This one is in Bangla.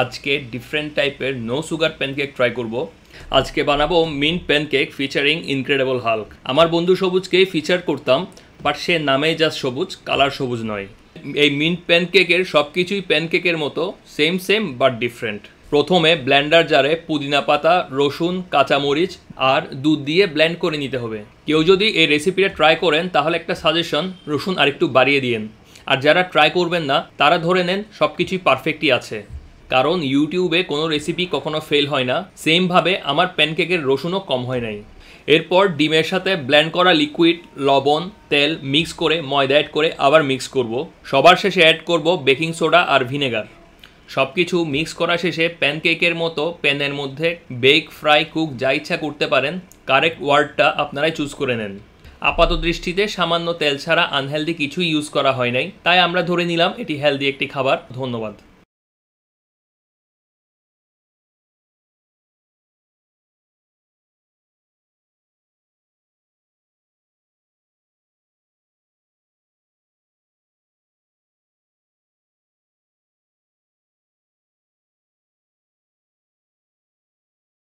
আজকে ডিফারেন্ট টাইপের নো সুগার প্যানকেক ট্রাই করব। আজকে বানাবো mint pancake featuring incredible Hulk. আমার বন্ধু সবুজকেই ফিচার করতাম, বাট সে নামেই জাস্ট সবুজ, কালার সবুজ নয়। এই মিন্ট প্যানকেকের সব কিছুই প্যানকেকের মতো, সেম বাট ডিফারেন্ট। প্রথমে ব্লেন্ডার জারে পুদিনা পাতা, রসুন, কাঁচামরিচ আর দুধ দিয়ে ব্লেন্ড করে নিতে হবে। কেউ যদি এই রেসিপিটা ট্রাই করেন তাহলে একটা সাজেশন, রসুন আরেকটু বাড়িয়ে দিয়েন। আর যারা ট্রাই করবেন না তারা ধরে নেন সব কিছুই পারফেক্টই আছে, কারণ ইউটিউবে কোনো রেসিপি কখনো ফেল হয় না। সেমভাবে আমার প্যানকেকের রসুনও কম হয় নাই। এরপর ডিমের সাথে ব্লেন্ড করা লিকুইড, লবণ, তেল মিক্স করে ময়দা অ্যাড করে আবার মিক্স করব। সবার শেষে অ্যাড করব বেকিং সোডা আর ভিনেগার। সব কিছু মিক্স করা শেষে প্যানকেকের মতো প্যানের মধ্যে বেক, ফ্রাই, কুক যা ইচ্ছা করতে পারেন। কারেক্ট ওয়ার্ডটা আপনারাই চুজ করে নেন। আপাত দৃষ্টিতে সামান্য তেল ছাড়া আনহেলদি কিছুই ইউজ করা হয় নাই, তাই আমরা ধরে নিলাম এটি হেলদি একটি খাবার। ধন্যবাদ।